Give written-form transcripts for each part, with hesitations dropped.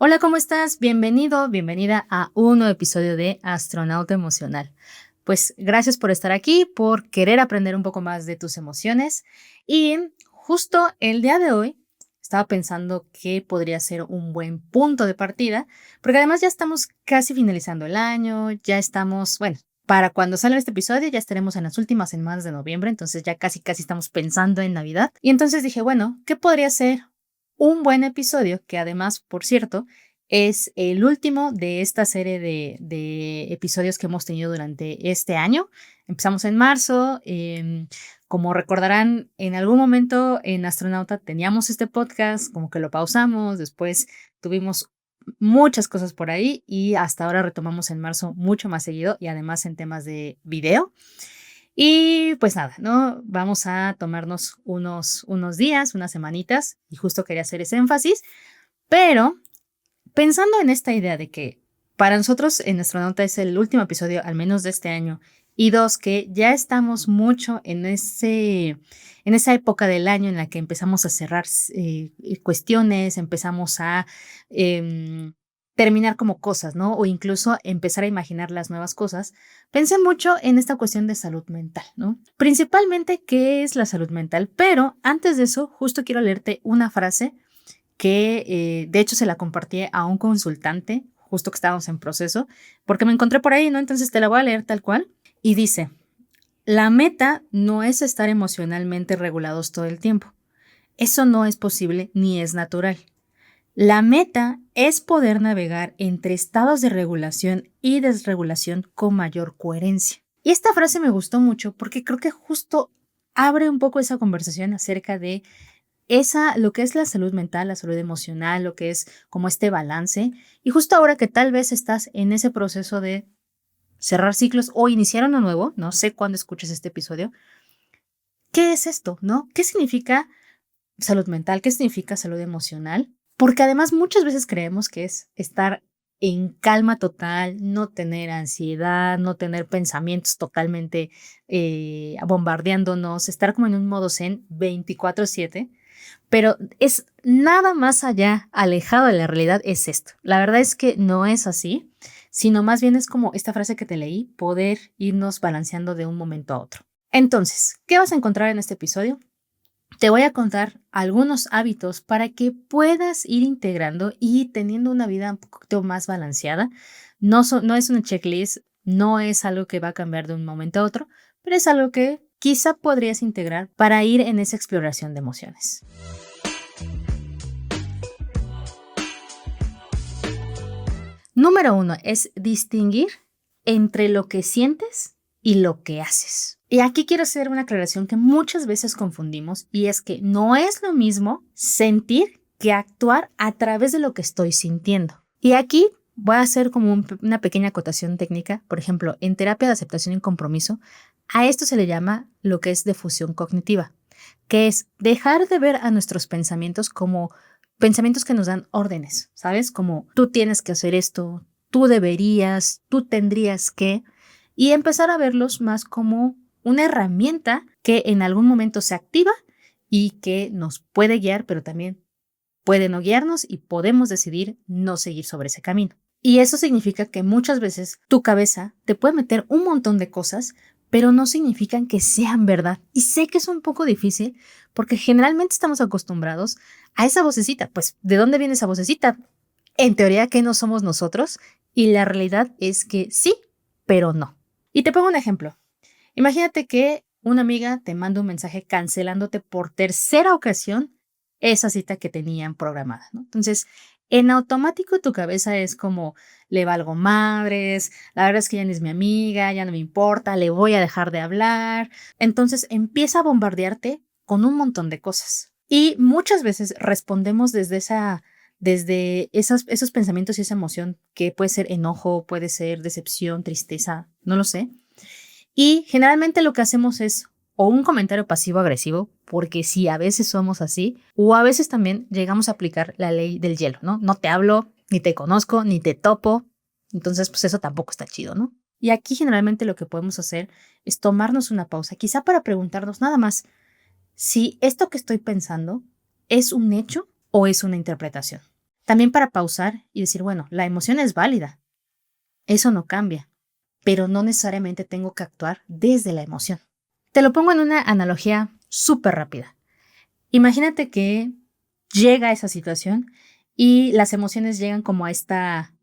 Hola, ¿cómo estás? Bienvenido, bienvenida a un nuevo episodio de Astronauta Emocional. Pues gracias por estar aquí, por querer aprender un poco más de tus emociones. Y justo el día de hoy estaba pensando que podría ser un buen punto de partida, porque además ya estamos casi finalizando el año, ya estamos, bueno, para cuando salga este episodio ya estaremos en las últimas semanas de noviembre, entonces ya casi estamos pensando en Navidad. Y entonces dije, bueno, ¿qué podría ser un buen episodio? Que además, por cierto, es el último de esta serie de episodios que hemos tenido durante este año. Empezamos en marzo. Como recordarán, en algún momento en Astronauta teníamos este podcast, como que lo pausamos, después tuvimos muchas cosas por ahí y hasta ahora retomamos en marzo mucho más seguido y además en temas de video. Y pues nada, ¿no? Vamos a tomarnos unos días, unas semanitas, y justo quería hacer ese énfasis, pero pensando en esta idea de que para nosotros en Astronauta es el último episodio, al menos de este año, y dos, que ya estamos mucho en esa época del año en la que empezamos a cerrar cuestiones, empezamos a em, terminar como cosas, ¿no? O incluso empezar a imaginar las nuevas cosas. Pensé mucho en esta cuestión de salud mental, ¿no? Principalmente, ¿qué es la salud mental? Pero antes de eso, justo quiero leerte una frase que de hecho se la compartí a un consultante, justo que estábamos en proceso, porque me encontré por ahí, ¿no? Entonces te la voy a leer tal cual. Y dice, la meta no es estar emocionalmente regulados todo el tiempo. Eso no es posible ni es natural. La meta es poder navegar entre estados de regulación y desregulación con mayor coherencia. Y esta frase me gustó mucho porque creo que justo abre un poco esa conversación acerca de lo que es la salud mental, la salud emocional, lo que es como este balance. Y justo ahora que tal vez estás en ese proceso de cerrar ciclos o iniciar uno nuevo, no sé cuándo escuches este episodio, ¿qué es esto? ¿No? ¿Qué significa salud mental? ¿Qué significa salud emocional? Porque además muchas veces creemos que es estar en calma total, no tener ansiedad, no tener pensamientos totalmente bombardeándonos, estar como en un modo zen 24/7. Pero es nada más allá, alejado de la realidad, es esto. La verdad es que no es así, sino más bien es como esta frase que te leí, poder irnos balanceando de un momento a otro. Entonces, ¿qué vas a encontrar en este episodio? Te voy a contar algunos hábitos para que puedas ir integrando y teniendo una vida un poquito más balanceada. No es una checklist, no es algo que va a cambiar de un momento a otro, pero es algo que quizá podrías integrar para ir en esa exploración de emociones. Número uno es distinguir entre lo que sientes y lo que haces. Y aquí quiero hacer una aclaración que muchas veces confundimos y es que no es lo mismo sentir que actuar a través de lo que estoy sintiendo. Y aquí voy a hacer como una pequeña acotación técnica. Por ejemplo, en terapia de aceptación y compromiso, a esto se le llama lo que es defusión cognitiva, que es dejar de ver a nuestros pensamientos como pensamientos que nos dan órdenes, ¿sabes? Como tú tienes que hacer esto, tú deberías, tú tendrías que, y empezar a verlos más como una herramienta que en algún momento se activa y que nos puede guiar, pero también puede no guiarnos y podemos decidir no seguir sobre ese camino. Y eso significa que muchas veces tu cabeza te puede meter un montón de cosas, pero no significan que sean verdad. Y sé que es un poco difícil porque generalmente estamos acostumbrados a esa vocecita. Pues, ¿de dónde viene esa vocecita? En teoría que no somos nosotros y la realidad es que sí, pero no. Y te pongo un ejemplo. Imagínate que una amiga te manda un mensaje cancelándote por tercera ocasión esa cita que tenían programada, ¿no? Entonces, en automático tu cabeza es como, le valgo madres, la verdad es que ya no es mi amiga, ya no me importa, le voy a dejar de hablar. Entonces empieza a bombardearte con un montón de cosas. Y muchas veces respondemos desde esos pensamientos y esa emoción que puede ser enojo, puede ser decepción, tristeza, no lo sé. Y generalmente lo que hacemos es o un comentario pasivo-agresivo, porque sí, a veces somos así, o a veces también llegamos a aplicar la ley del hielo, ¿no? No te hablo, ni te conozco, ni te topo, entonces pues eso tampoco está chido, ¿no? Y aquí generalmente lo que podemos hacer es tomarnos una pausa, quizá para preguntarnos nada más si esto que estoy pensando es un hecho o es una interpretación. También para pausar y decir, bueno, la emoción es válida, eso no cambia, pero no necesariamente tengo que actuar desde la emoción. Te lo pongo en una analogía súper rápida. Imagínate que llega esa situación y las emociones llegan como a esta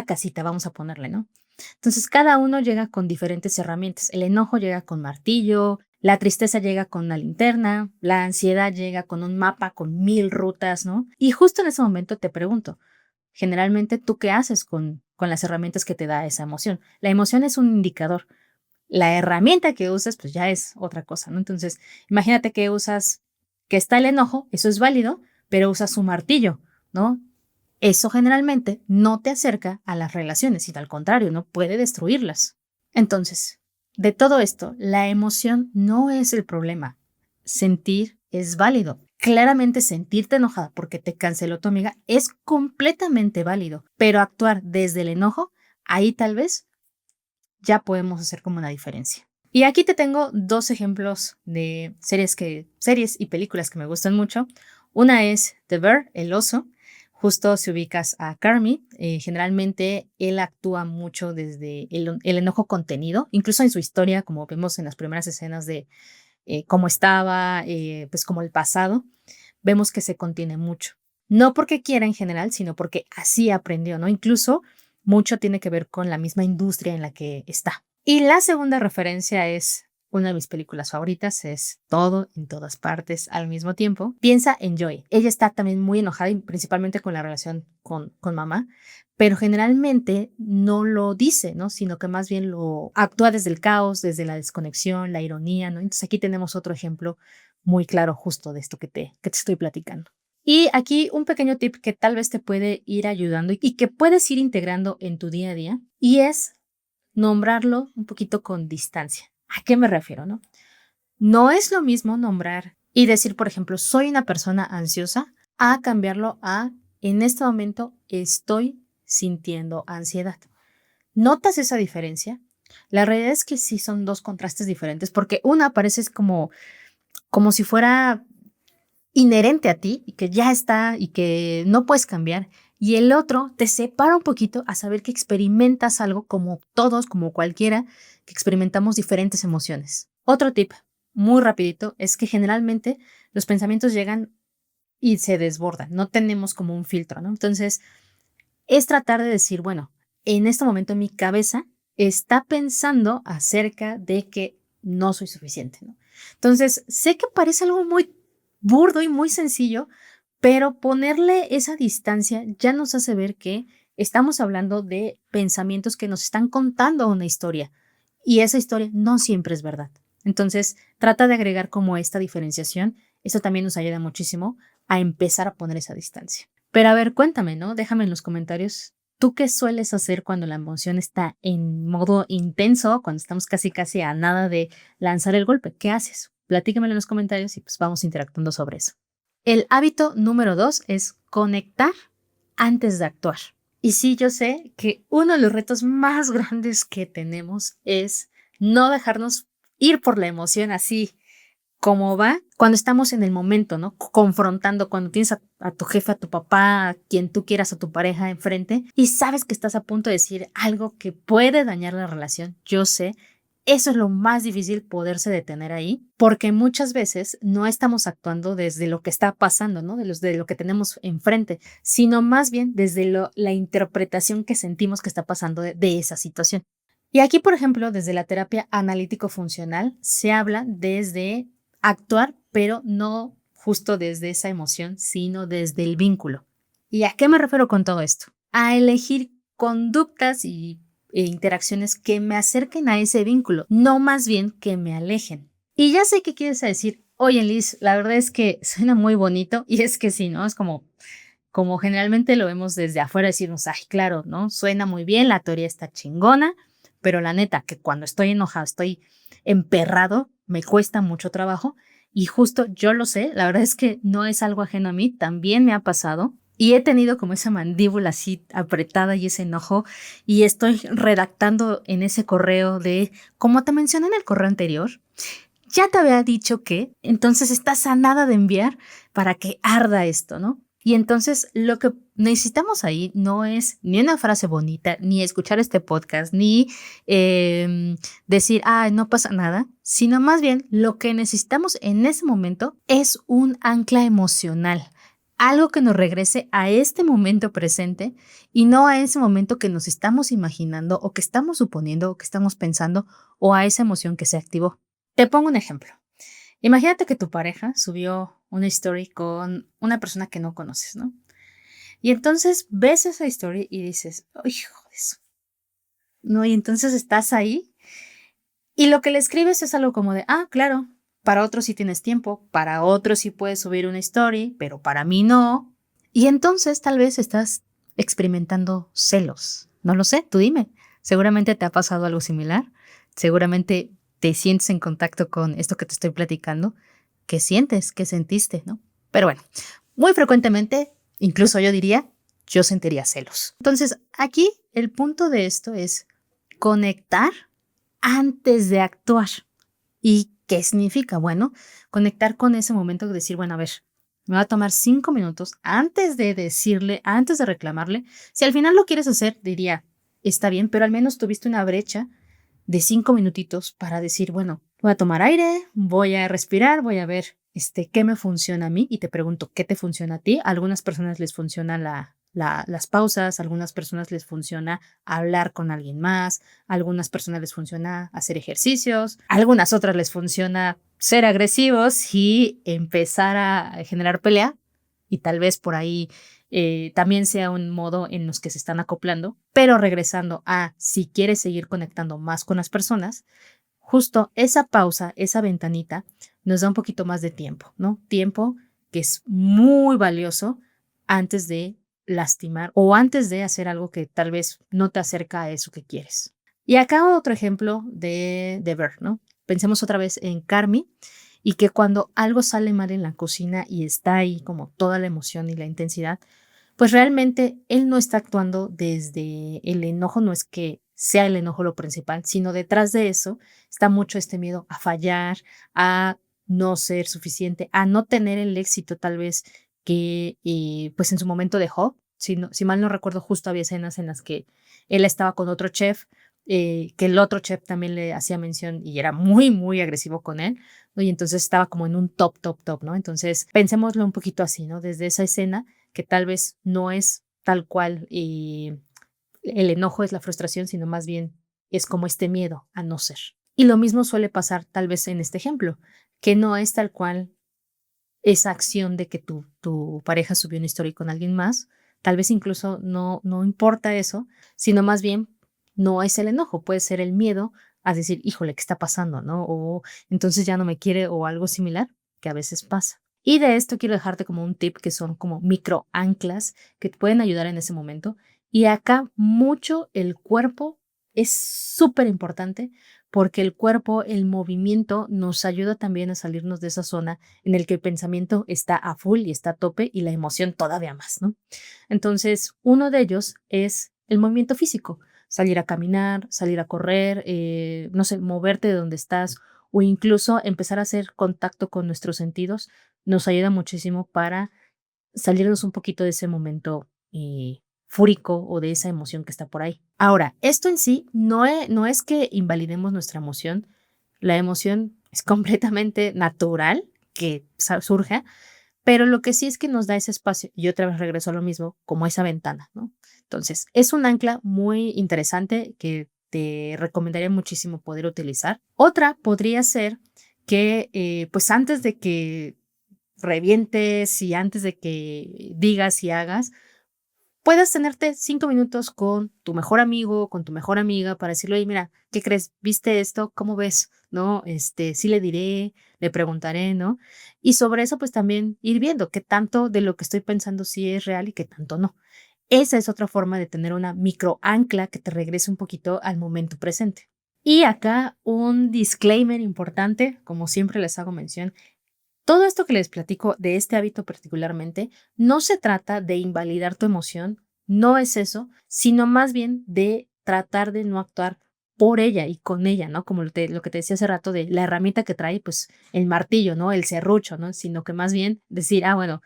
casita, vamos a ponerle, ¿no? Entonces, cada uno llega con diferentes herramientas. El enojo llega con martillo, la tristeza llega con una linterna, la ansiedad llega con un mapa con 1000 rutas, ¿no? Y justo en ese momento te pregunto, generalmente, ¿tú qué haces con las herramientas que te da esa emoción? La emoción es un indicador. La herramienta que usas, pues ya es otra cosa, ¿no? Entonces, imagínate que está el enojo, eso es válido, pero usas un martillo, ¿no? Eso generalmente no te acerca a las relaciones, sino al contrario, no puede destruirlas. Entonces, de todo esto, la emoción no es el problema. Sentir es válido. Claramente sentirte enojada porque te canceló tu amiga es completamente válido, pero actuar desde el enojo, ahí tal vez ya podemos hacer como una diferencia. Y aquí te tengo dos ejemplos de series y películas que me gustan mucho. Una es The Bear, el oso. Justo si ubicas a Carmy, generalmente él actúa mucho desde el enojo contenido, incluso en su historia, como vemos en las primeras escenas de cómo estaba, pues como el pasado, vemos que se contiene mucho. No porque quiera en general, sino porque así aprendió, ¿no? Incluso mucho tiene que ver con la misma industria en la que está. Y la segunda referencia es una de mis películas favoritas, es Todo en todas partes al mismo tiempo. Piensa en Joy. Ella está también muy enojada, y principalmente con la relación con mamá, pero generalmente no lo dice, ¿no? Sino que más bien lo actúa desde el caos, desde la desconexión, la ironía, ¿no? Entonces aquí tenemos otro ejemplo muy claro justo de esto que te estoy platicando. Y aquí un pequeño tip que tal vez te puede ir ayudando y que puedes ir integrando en tu día a día, y es nombrarlo un poquito con distancia. ¿A qué me refiero, no? No es lo mismo nombrar y decir, por ejemplo, soy una persona ansiosa, a cambiarlo a en este momento estoy sintiendo ansiedad. ¿Notas esa diferencia? La realidad es que sí son dos contrastes diferentes porque una parece como si fuera inherente a ti y que ya está y que no puedes cambiar. Y el otro te separa un poquito a saber que experimentas algo como todos, como cualquiera, que experimentamos diferentes emociones. Otro tip, muy rapidito, es que generalmente los pensamientos llegan y se desbordan, no tenemos como un filtro, ¿no? Entonces, es tratar de decir, bueno, en este momento mi cabeza está pensando acerca de que no soy suficiente, ¿no? Entonces, sé que parece algo muy burdo y muy sencillo, pero ponerle esa distancia ya nos hace ver que estamos hablando de pensamientos que nos están contando una historia y esa historia no siempre es verdad. Entonces, trata de agregar como esta diferenciación. Eso también nos ayuda muchísimo a empezar a poner esa distancia. Pero a ver, cuéntame, ¿no? Déjame en los comentarios. ¿Tú qué sueles hacer cuando la emoción está en modo intenso, cuando estamos casi casi a nada de lanzar el golpe? ¿Qué haces? Platícamelo en los comentarios y pues vamos interactuando sobre eso. El hábito número 2 es conectar antes de actuar. Y sí, yo sé que uno de los retos más grandes que tenemos es no dejarnos ir por la emoción así como va cuando estamos en el momento, ¿no? Confrontando, cuando tienes a tu jefe, a tu papá, a quien tú quieras, a tu pareja enfrente y sabes que estás a punto de decir algo que puede dañar la relación. Yo sé, eso es lo más difícil, poderse detener ahí, porque muchas veces no estamos actuando desde lo que está pasando, ¿no? De lo que tenemos enfrente, sino más bien desde la interpretación que sentimos que está pasando de esa situación. Y aquí, por ejemplo, desde la terapia analítico-funcional se habla desde actuar, pero no justo desde esa emoción, sino desde el vínculo. ¿Y a qué me refiero con todo esto? A elegir conductas e interacciones que me acerquen a ese vínculo, no más bien que me alejen. Y ya sé que quieres decir, oye Liz, la verdad es que suena muy bonito y es que sí, ¿no? Es como generalmente lo vemos desde afuera, decirnos, ay, claro, ¿no? Suena muy bien, la teoría está chingona, pero la neta, que cuando estoy enojado, estoy emperrado, me cuesta mucho trabajo y justo yo lo sé, la verdad es que no es algo ajeno a mí, también me ha pasado y he tenido como esa mandíbula así apretada y ese enojo y estoy redactando en ese correo de, como te mencioné en el correo anterior, ya te había dicho que, entonces estás a nada de enviar para que arda esto, ¿no? Y entonces lo que necesitamos ahí no es ni una frase bonita, ni escuchar este podcast, ni decir, ah, no pasa nada, sino más bien lo que necesitamos en ese momento es un ancla emocional, algo que nos regrese a este momento presente y no a ese momento que nos estamos imaginando o que estamos suponiendo o que estamos pensando o a esa emoción que se activó. Te pongo un ejemplo. Imagínate que tu pareja subió una story con una persona que no conoces, ¿no? Y entonces ves esa story y dices, "Ay, hijo de eso", ¿no? Y entonces estás ahí y lo que le escribes es algo como de, ah, claro, para otros sí tienes tiempo, para otros sí puedes subir una story, pero para mí no. Y entonces tal vez estás experimentando celos. No lo sé, tú dime. Seguramente te ha pasado algo similar. Seguramente te sientes en contacto con esto que te estoy platicando. ¿Qué sientes? ¿Qué sentiste? ¿No? Pero bueno, muy frecuentemente, incluso yo diría, yo sentiría celos. Entonces, aquí el punto de esto es conectar antes de actuar. ¿Y qué significa? Bueno, conectar con ese momento de decir, bueno, a ver, me va a tomar 5 minutos antes de decirle, antes de reclamarle. Si al final lo quieres hacer, diría, está bien, pero al menos tuviste una brecha de 5 minutitos para decir, bueno, voy a tomar aire, voy a respirar, voy a ver qué me funciona a mí y te pregunto, ¿qué te funciona a ti? A algunas personas les funciona las pausas, a algunas personas les funciona hablar con alguien más, a algunas personas les funciona hacer ejercicios, a algunas otras les funciona ser agresivos y empezar a generar pelea y tal vez por ahí también sea un modo en los que se están acoplando, pero regresando a si quieres seguir conectando más con las personas, justo esa pausa, esa ventanita, nos da un poquito más de tiempo, ¿no? Tiempo que es muy valioso antes de lastimar o antes de hacer algo que tal vez no te acerca a eso que quieres. Y acá otro ejemplo de Ver, ¿no? Pensemos otra vez en Carmi y que cuando algo sale mal en la cocina y está ahí como toda la emoción y la intensidad, pues realmente él no está actuando desde el enojo, no es que sea el enojo lo principal, sino detrás de eso está mucho este miedo a fallar, a no ser suficiente, a no tener el éxito tal vez que pues en su momento dejó. Si mal no recuerdo, justo había escenas en las que él estaba con otro chef, que el otro chef también le hacía mención y era muy, muy agresivo con él, ¿no? Y entonces estaba como en un top, top, top, ¿no? Entonces pensémoslo un poquito así, ¿no? Desde esa escena que tal vez no es tal cual el enojo es la frustración, sino más bien es como este miedo a no ser. Y lo mismo suele pasar tal vez en este ejemplo, que no es tal cual esa acción de que tu pareja subió una historia con alguien más, tal vez incluso no importa eso, sino más bien no es el enojo, puede ser el miedo a decir, híjole, ¿qué está pasando? ¿No? O entonces ya no me quiere o algo similar, que a veces pasa. Y de esto quiero dejarte como un tip que son como micro anclas que te pueden ayudar en ese momento. Y acá mucho el cuerpo es súper importante porque el cuerpo, el movimiento nos ayuda también a salirnos de esa zona en el que el pensamiento está a full y está a tope y la emoción todavía más, ¿no? Entonces, uno de ellos es el movimiento físico, salir a caminar, salir a correr, no sé, moverte de donde estás o incluso empezar a hacer contacto con nuestros sentidos, nos ayuda muchísimo para salirnos un poquito de ese momento fúrico o de esa emoción que está por ahí. Ahora, esto en sí no es que invalidemos nuestra emoción, la emoción es completamente natural que surja, pero lo que sí es que nos da ese espacio, y otra vez regreso a lo mismo, como esa ventana, ¿no? Entonces, es un ancla muy interesante que te recomendaría muchísimo poder utilizar. Otra podría ser que, pues antes de que revientes y antes de que digas y hagas, puedas tenerte 5 minutos con tu mejor amigo, con tu mejor amiga para decirle, oye, mira, ¿qué crees? ¿Viste esto? ¿Cómo ves? ¿No? Sí le diré, le preguntaré, ¿no? Y sobre eso, pues también ir viendo qué tanto de lo que estoy pensando sí es real y qué tanto no. Esa es otra forma de tener una micro ancla que te regrese un poquito al momento presente. Y acá un disclaimer importante, como siempre les hago mención, todo esto que les platico de este hábito particularmente, no se trata de invalidar tu emoción, no es eso, sino más bien de tratar de no actuar por ella y con ella, ¿no? Como lo que te decía hace rato de la herramienta que trae, pues el martillo, ¿no? El serrucho, ¿no? Sino que más bien decir, ah, bueno,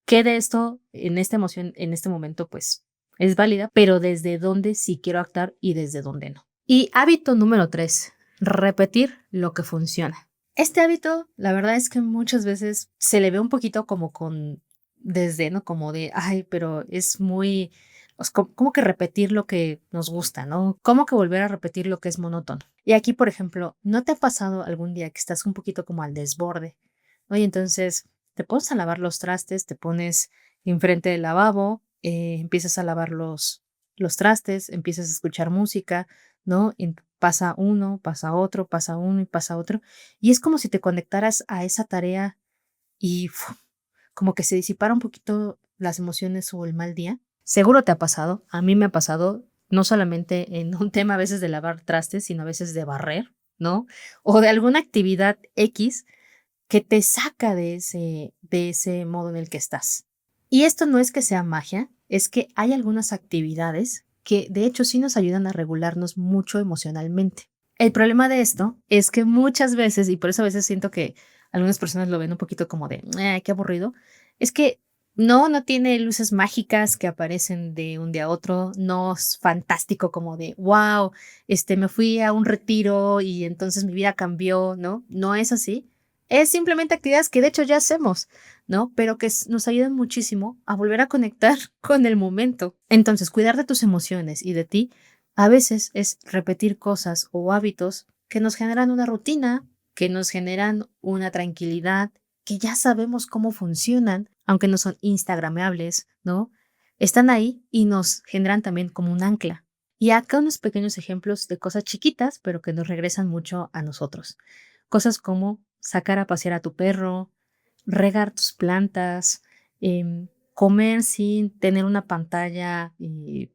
¿Qué de esto, en esta emoción, en este momento, pues es válida, pero desde dónde sí quiero actuar y desde dónde no? Y hábito número 3, repetir lo que funciona. Este hábito, la verdad es que muchas veces se le ve un poquito como con desdén, ¿no? Como de, ay, pero es muy, como que repetir lo que nos gusta, ¿no? Como que volver a repetir lo que es monótono. Y aquí, por ejemplo, ¿no te ha pasado algún día que estás un poquito como al desborde? Oye, entonces te pones a lavar los trastes, te pones enfrente del lavabo, empiezas a lavar los trastes, empiezas a escuchar música, ¿no? Pasa uno, pasa otro, pasa uno y pasa otro. Y es como si te conectaras a esa tarea y como que se disipara un poquito las emociones o el mal día. Seguro te ha pasado, a mí me ha pasado, no solamente en un tema a veces de lavar trastes, sino a veces de barrer, ¿no? O de alguna actividad X que te saca de ese modo en el que estás. Y esto no es que sea magia, es que hay algunas actividades que de hecho sí nos ayudan a regularnos mucho emocionalmente. El problema de esto es que muchas veces, y por eso a veces siento que algunas personas lo ven un poquito como de, qué aburrido, es que no tiene luces mágicas que aparecen de un día a otro, no es fantástico como de, wow, me fui a un retiro y entonces mi vida cambió, ¿no? No es así. Es simplemente actividades que de hecho ya hacemos, ¿no? Pero que nos ayudan muchísimo a volver a conectar con el momento. Entonces, cuidar de tus emociones y de ti a veces es repetir cosas o hábitos que nos generan una rutina, que nos generan una tranquilidad, que ya sabemos cómo funcionan, aunque no son instagrameables, ¿no? Están ahí y nos generan también como un ancla. Y acá unos pequeños ejemplos de cosas chiquitas, pero que nos regresan mucho a nosotros. Cosas como sacar a pasear a tu perro, regar tus plantas, comer sin tener una pantalla en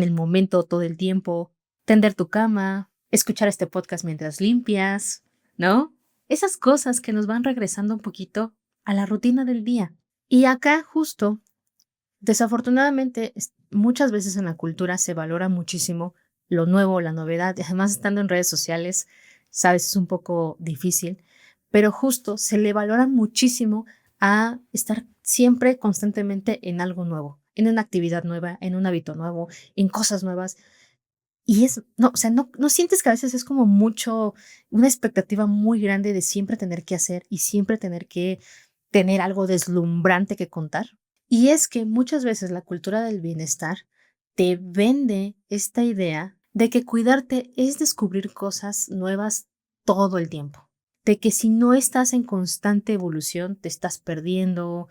el momento todo el tiempo, tender tu cama, escuchar este podcast mientras limpias, ¿no? Esas cosas que nos van regresando un poquito a la rutina del día. Y acá justo, desafortunadamente, muchas veces en la cultura se valora muchísimo lo nuevo, la novedad, y además estando en redes sociales, sabes, es un poco difícil, pero justo se le valora muchísimo a estar siempre constantemente en algo nuevo, en una actividad nueva, en un hábito nuevo, en cosas nuevas. Y no, o sea, no sientes que a veces es como mucho, una expectativa muy grande de siempre tener que hacer y siempre tener que tener algo deslumbrante que contar. Y es que muchas veces la cultura del bienestar te vende esta idea de que cuidarte es descubrir cosas nuevas todo el tiempo, de que si no estás en constante evolución, te estás perdiendo,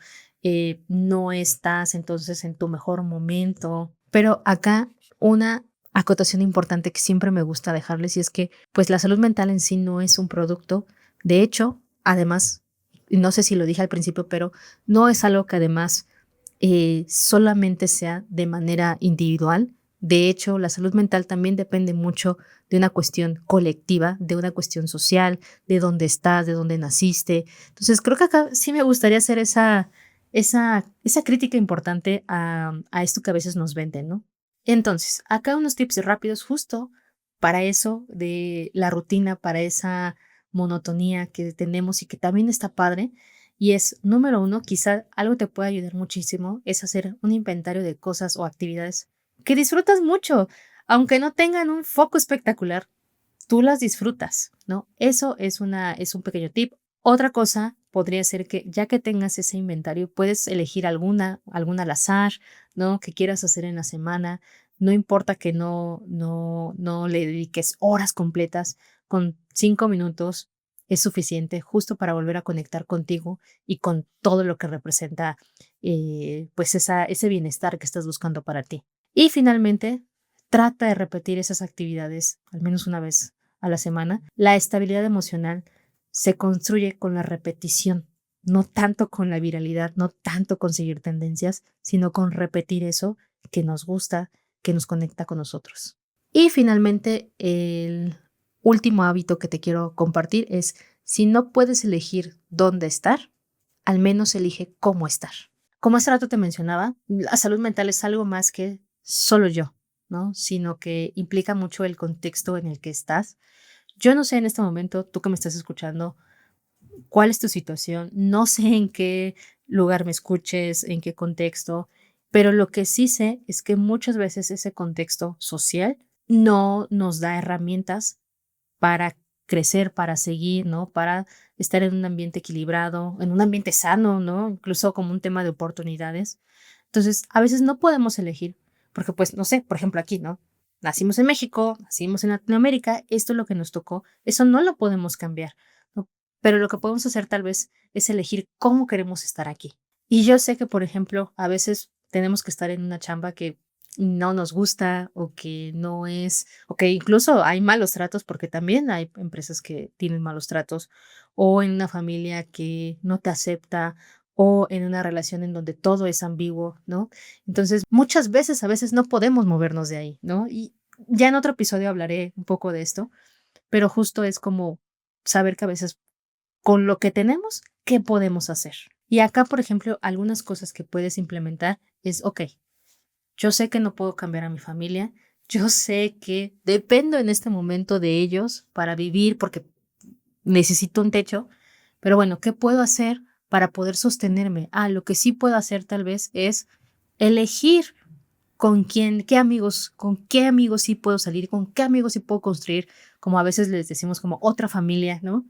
no estás entonces en tu mejor momento. Pero acá una acotación importante que siempre me gusta dejarles y es que pues la salud mental en sí no es un producto. De hecho, además, no sé si lo dije al principio, pero no es algo que además solamente sea de manera individual. De hecho, la salud mental también depende mucho de una cuestión colectiva, de una cuestión social, de dónde estás, de dónde naciste. Entonces, creo que acá sí me gustaría hacer esa crítica importante a esto que a veces nos venden, ¿no? Entonces, acá unos tips rápidos justo para eso de la rutina, para esa monotonía que tenemos y que también está padre. Y es, número uno, quizá algo te puede ayudar muchísimo, es hacer un inventario de cosas o actividades que disfrutas mucho, aunque no tengan un foco espectacular, tú las disfrutas, ¿no? Eso es un pequeño tip. Otra cosa podría ser que ya que tengas ese inventario, puedes elegir alguna al azar, ¿no? Que quieras hacer en la semana. No importa que no le dediques horas completas, con 5 minutos es suficiente justo para volver a conectar contigo y con todo lo que representa, pues ese bienestar que estás buscando para ti. Y finalmente, trata de repetir esas actividades al menos una vez a la semana. La estabilidad emocional se construye con la repetición, no tanto con la viralidad, no tanto con seguir tendencias, sino con repetir eso que nos gusta, que nos conecta con nosotros. Y finalmente, el último hábito que te quiero compartir es, si no puedes elegir dónde estar, al menos elige cómo estar. Como hace rato te mencionaba, la salud mental es algo más que solo yo, ¿no? Sino que implica mucho el contexto en el que estás. Yo no sé en este momento, tú que me estás escuchando, cuál es tu situación, no sé en qué lugar me escuches, en qué contexto, pero lo que sí sé es que muchas veces ese contexto social no nos da herramientas para crecer, para seguir, ¿no? Para estar en un ambiente equilibrado, en un ambiente sano, ¿no? Incluso como un tema de oportunidades. Entonces, a veces no podemos elegir, porque pues, no sé, por ejemplo, aquí, ¿no? Nacimos en México, nacimos en Latinoamérica, esto es lo que nos tocó, eso no lo podemos cambiar, ¿no? Pero lo que podemos hacer tal vez es elegir cómo queremos estar aquí. Y yo sé que, por ejemplo, a veces tenemos que estar en una chamba que no nos gusta o que no es, o que incluso hay malos tratos, porque también hay empresas que tienen malos tratos, o en una familia que no te acepta, o en una relación en donde todo es ambiguo, ¿no? Entonces, muchas veces, a veces no podemos movernos de ahí, ¿no? Y ya en otro episodio hablaré un poco de esto, pero justo es como saber que a veces con lo que tenemos, ¿qué podemos hacer? Y acá, por ejemplo, algunas cosas que puedes implementar es, ok, yo sé que no puedo cambiar a mi familia, yo sé que dependo en este momento de ellos para vivir porque necesito un techo, pero bueno, ¿qué puedo hacer para poder sostenerme? Lo que sí puedo hacer tal vez es elegir con quién, qué amigos, con qué amigos sí puedo salir, con qué amigos sí puedo construir, como a veces les decimos como otra familia, ¿no?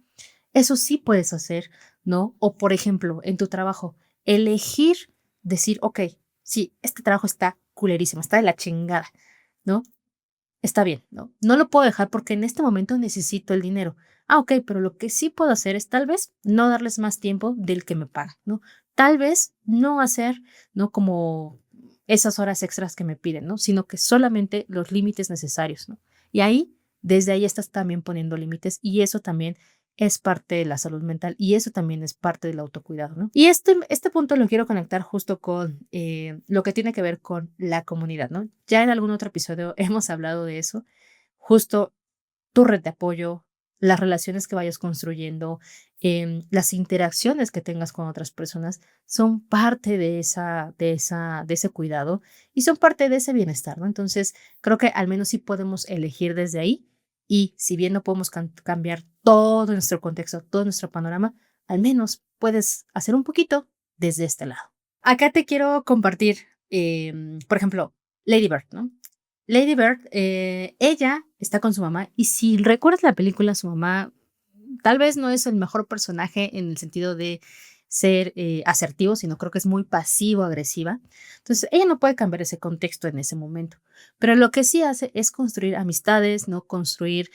Eso sí puedes hacer, ¿no? O por ejemplo, en tu trabajo, elegir decir, ok, sí, este trabajo está culerísimo, está de la chingada, ¿no? Está bien, ¿no? No lo puedo dejar porque en este momento necesito el dinero. Ok, pero lo que sí puedo hacer es tal vez no darles más tiempo del que me pagan, ¿no? Tal vez no hacer, ¿no? Como esas horas extras que me piden, ¿no? Sino que solamente los límites necesarios, ¿no? Y ahí, desde ahí estás también poniendo límites y eso también es parte de la salud mental y eso también es parte del autocuidado, ¿no? Y este punto lo quiero conectar justo con lo que tiene que ver con la comunidad, ¿no? Ya en algún otro episodio hemos hablado de eso, justo tu red de apoyo, las relaciones que vayas construyendo, las interacciones que tengas con otras personas son parte de ese cuidado y son parte de ese bienestar, ¿no? Entonces, creo que al menos sí podemos elegir desde ahí y si bien no podemos cambiar todo nuestro contexto, todo nuestro panorama, al menos puedes hacer un poquito desde este lado. Acá te quiero compartir, por ejemplo, Lady Bird, ¿no? Lady Bird, ella está con su mamá y si recuerdas la película, su mamá tal vez no es el mejor personaje en el sentido de ser asertivo, sino creo que es muy pasivo-agresiva. Entonces, ella no puede cambiar ese contexto en ese momento, pero lo que sí hace es construir amistades, ¿no? Construir,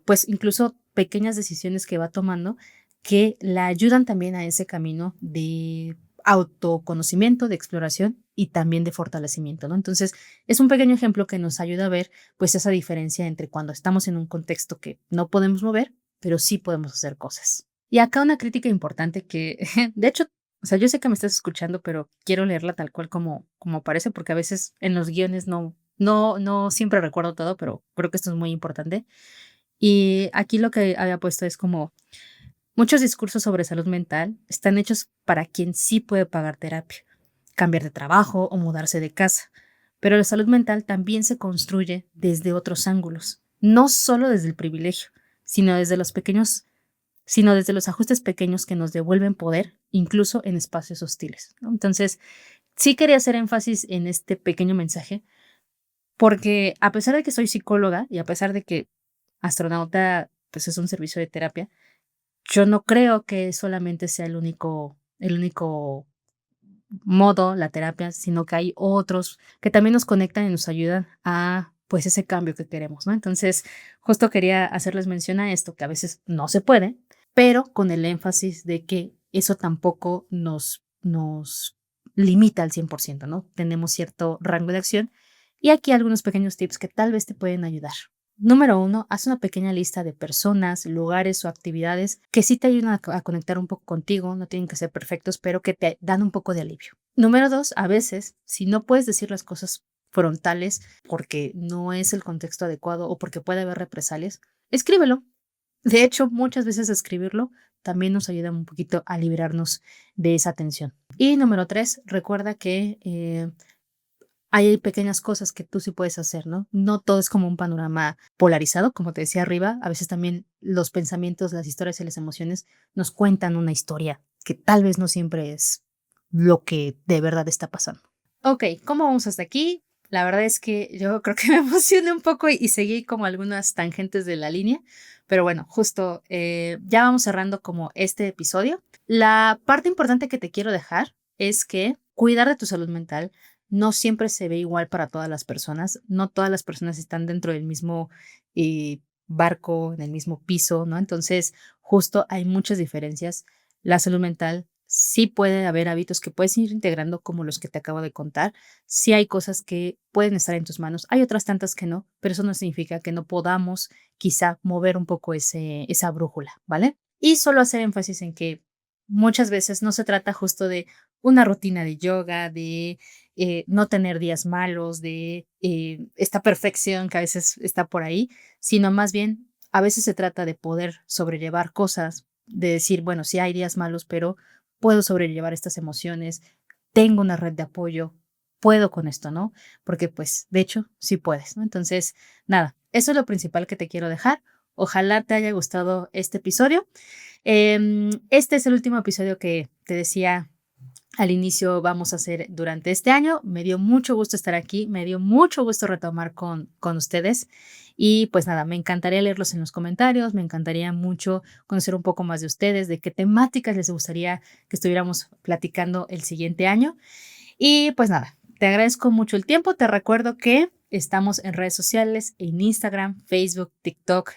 pues, incluso pequeñas decisiones que va tomando que la ayudan también a ese camino de autoconocimiento, de exploración y también de fortalecimiento, ¿no? Entonces, es un pequeño ejemplo que nos ayuda a ver, pues, esa diferencia entre cuando estamos en un contexto que no podemos mover, pero sí podemos hacer cosas. Y acá una crítica importante que, de hecho, o sea, yo sé que me estás escuchando, pero quiero leerla tal cual como aparece, porque a veces en los guiones no siempre recuerdo todo, pero creo que esto es muy importante. Y aquí lo que había puesto es como muchos discursos sobre salud mental están hechos para quien sí puede pagar terapia, cambiar de trabajo o mudarse de casa. Pero la salud mental también se construye desde otros ángulos, no solo desde el privilegio, sino desde los pequeños, sino desde los ajustes pequeños que nos devuelven poder, incluso en espacios hostiles, ¿no? Entonces, sí quería hacer énfasis en este pequeño mensaje, porque a pesar de que soy psicóloga y a pesar de que astronauta pues es un servicio de terapia, yo no creo que solamente sea el único modo, la terapia, sino que hay otros que también nos conectan y nos ayudan a, pues, ese cambio que queremos, ¿no? Entonces, justo quería hacerles mención a esto, que a veces no se puede, pero con el énfasis de que eso tampoco nos limita al 100%, ¿no? Tenemos cierto rango de acción y aquí algunos pequeños tips que tal vez te pueden ayudar. Número uno, haz una pequeña lista de personas, lugares o actividades que sí te ayudan a conectar un poco contigo, no tienen que ser perfectos, pero que te dan un poco de alivio. Número dos, a veces, si no puedes decir las cosas frontales porque no es el contexto adecuado o porque puede haber represalias, escríbelo. De hecho, muchas veces escribirlo también nos ayuda un poquito a liberarnos de esa tensión. Y número tres, recuerda que hay pequeñas cosas que tú sí puedes hacer, ¿no? No todo es como un panorama polarizado, como te decía arriba, a veces también los pensamientos, las historias y las emociones nos cuentan una historia que tal vez no siempre es lo que de verdad está pasando. Ok, ¿cómo vamos hasta aquí? La verdad es que yo creo que me emocioné un poco y seguí como algunas tangentes de la línea, pero bueno, justo ya vamos cerrando como este episodio. La parte importante que te quiero dejar es que cuidar de tu salud mental no siempre se ve igual para todas las personas, no todas las personas están dentro del mismo barco, en el mismo piso, ¿no? Entonces, justo hay muchas diferencias. La salud mental sí puede haber hábitos que puedes ir integrando como los que te acabo de contar. Sí hay cosas que pueden estar en tus manos, hay otras tantas que no, pero eso no significa que no podamos quizá mover un poco esa brújula, ¿vale? Y solo hacer énfasis en que muchas veces no se trata justo de una rutina de yoga, de no tener días malos, de esta perfección que a veces está por ahí, sino más bien a veces se trata de poder sobrellevar cosas, de decir, bueno, sí hay días malos, pero puedo sobrellevar estas emociones, tengo una red de apoyo, puedo con esto, ¿no? Porque pues, de hecho, sí puedes, ¿no? Entonces, nada, eso es lo principal que te quiero dejar. Ojalá te haya gustado este episodio. Este es el último episodio que te decía al inicio vamos a hacer durante este año. Me dio mucho gusto estar aquí, me dio mucho gusto retomar con ustedes y pues nada, me encantaría leerlos en los comentarios, me encantaría mucho conocer un poco más de ustedes, de qué temáticas les gustaría que estuviéramos platicando el siguiente año. Y pues nada, te agradezco mucho el tiempo, te recuerdo que estamos en redes sociales, en Instagram, Facebook, TikTok,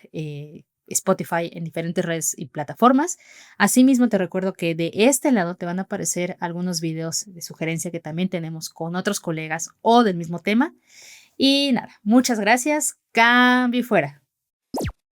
Spotify, en diferentes redes y plataformas. Asimismo, te recuerdo que de este lado te van a aparecer algunos videos de sugerencia que también tenemos con otros colegas o del mismo tema. Y nada, muchas gracias. Cambio y fuera.